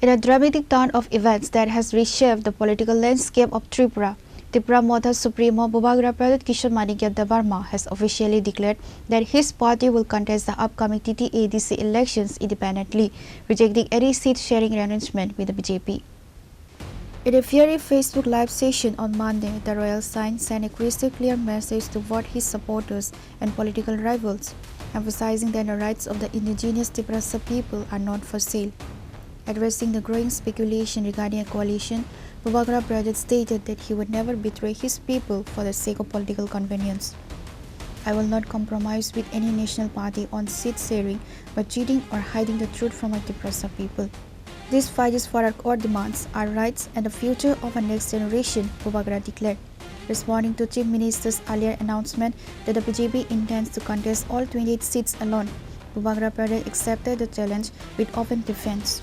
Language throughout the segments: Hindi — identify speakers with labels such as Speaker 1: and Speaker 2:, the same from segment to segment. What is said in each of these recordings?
Speaker 1: In a dramatic turn of events that has reshaped the political landscape of Tripura, Tripura Modha Supremo Bubhagra Pradut Kishore Manikya Debarma has officially declared that his party will contest the upcoming TTADC elections independently, rejecting any seat-sharing arrangement with the BJP. In a fiery Facebook live session on Monday, the royal sign sent a crystal clear message to both his supporters and political rivals, emphasizing that the rights of the indigenous Tripura people are not for sale. Addressing the growing speculation regarding a coalition, Bubhagra Pradut stated that he would never betray his people for the sake of political convenience. I will not compromise with any national party on seat sharing by cheating or hiding the truth from our Tripura people. This fight is for our core demands, our rights and the future of our next generation, Bubhagra declared. Responding to Chief Minister's earlier announcement that the BJP intends to contest all 28 seats alone, Bubhagra Pradut accepted the challenge with open defense.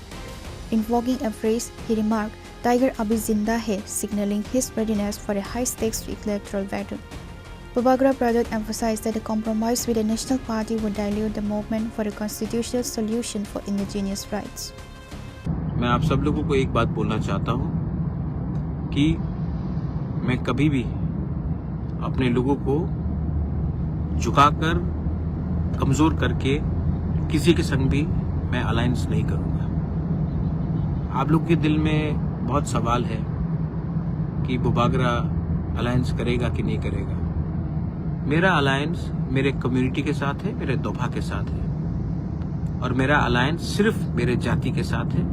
Speaker 1: Invoking a phrase, he remarked, "Tiger Abhi Zinda hai," signaling his readiness for a high-stakes electoral battle. Bubhagra Pradut emphasized that a compromise with a national party would dilute the movement for a constitutional solution for indigenous rights.
Speaker 2: मैं आप सब लोगों को एक बात बोलना चाहता हूं कि मैं कभी भी अपने लोगों को झुकाकर, कमजोर करके किसी के संग भी मैं अलायंस नहीं करूंगा। आप लोग के दिल में बहुत सवाल है कि बुबागरा अलायंस करेगा कि नहीं करेगा। मेरा अलायंस मेरे कम्युनिटी के साथ है, मेरे दोभा के साथ है और मेरा अलायंस सिर्फ मेरे जाति के साथ है।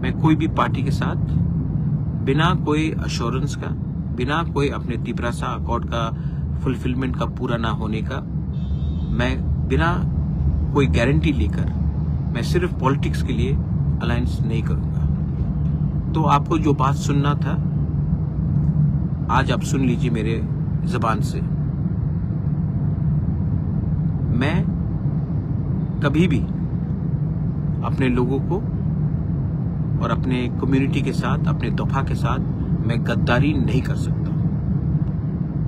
Speaker 2: मैं कोई भी पार्टी के साथ बिना कोई अश्योरेंस का, बिना कोई अपने तिपरासा अकॉर्ड का फुलफिलमेंट का पूरा ना होने का, मैं बिना कोई गारंटी लेकर मैं सिर्फ पॉलिटिक्स के लिए अलायंस नहीं करूंगा। तो आपको जो बात सुनना था आज आप सुन लीजिए मेरे जबान से। मैं कभी भी अपने लोगों को और अपने कम्युनिटी के साथ, अपने दोफा के साथ मैं गद्दारी नहीं कर सकता।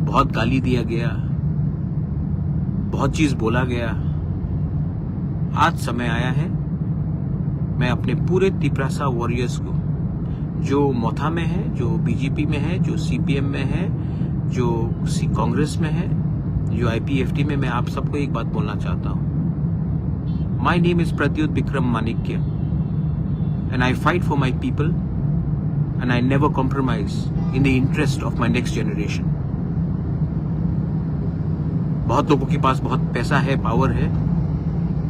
Speaker 2: बहुत गाली दिया गया, बहुत चीज बोला गया। आज समय आया है मैं अपने पूरे तिपरासा वॉरियर्स को, जो मोथा में है, जो बीजेपी में है, जो सीपीएम में है, जो कांग्रेस में है, जो आईपीएफटी में, मैं आप सबको एक बात बोलना चाहता हूं। My name is Pradyut Vikram Manikya and I fight for my people and I never compromise in the interest of my next generation. बहुत लोगों के पास बहुत पैसा है, पावर है,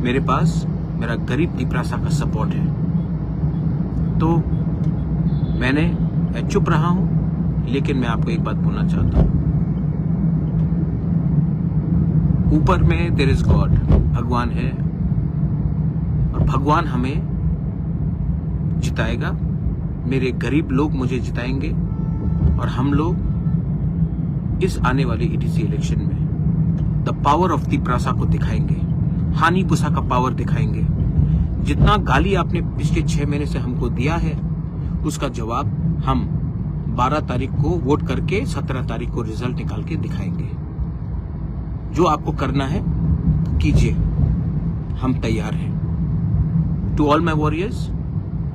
Speaker 2: मेरे पास मेरा गरीब तिपरासा का सपोर्ट है। तो मैं चुप रहा हूं, लेकिन मैं आपको एक बात बोलना चाहता हूं। ऊपर में देयर इज गॉड, भगवान है और भगवान हमें जिताएगा। मेरे गरीब लोग मुझे जिताएंगे और हम लोग इस आने वाले ईडीसी इलेक्शन में द पावर ऑफ तिपरासा को दिखाएंगे, हानि पुसा का पावर दिखाएंगे। जितना गाली आपने पिछले 6 महीने से हमको दिया है, उसका जवाब हम 12 तारीख को वोट करके 17 तारीख को रिजल्ट निकाल के दिखाएंगे। जो आपको करना है कीजिए, हम तैयार हैं। टू ऑल माय वॉरियर्स,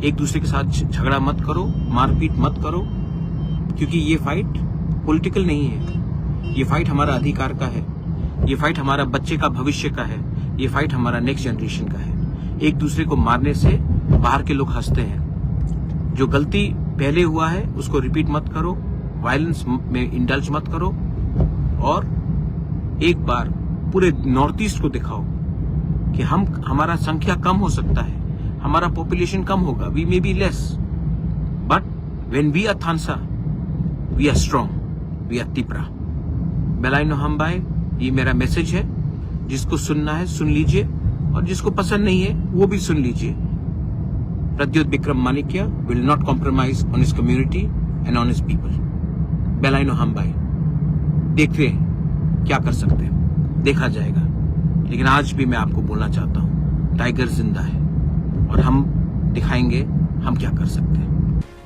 Speaker 2: एक दूसरे के साथ झगड़ा मत करो, मारपीट मत करो, क्योंकि ये फाइट पॉलिटिकल नहीं है। ये फाइट हमारा अधिकार का है, ये फाइट हमारा बच्चे का भविष्य का है, ये फाइट हमारा नेक्स्ट जनरेशन का है। एक दूसरे को मारने से बाहर के लोग हंसते हैं। जो गलती पहले हुआ है उसको रिपीट मत करो, वायलेंस में इंडल्ज मत करो और एक बार पूरे नॉर्थ ईस्ट को दिखाओ कि हमारा संख्या कम हो सकता है, हमारा पॉपुलेशन कम होगा, we may be less, but when we are thansa we are strong, we are Tipra. बेलाइनो हमबाई, ये मेरा मैसेज है। जिसको सुनना है सुन लीजिए और जिसको पसंद नहीं है वो भी सुन लीजिए। Pradyut Vikram Manikya will not compromise on his community and on his people. बेलाइनो हमबाई, देखते हैं क्या कर सकते हैं, देखा जाएगा। लेकिन आज भी मैं आपको बोलना चाहता हूं, टाइगर जिंदा है और हम दिखाएंगे हम क्या कर सकते हैं।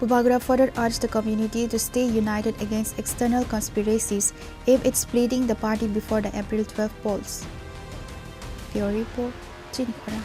Speaker 1: Bubhagra further urged the community to stay united against external conspiracies aimed at splitting the party before the April 12 polls. Bureau Report, Chinikhara.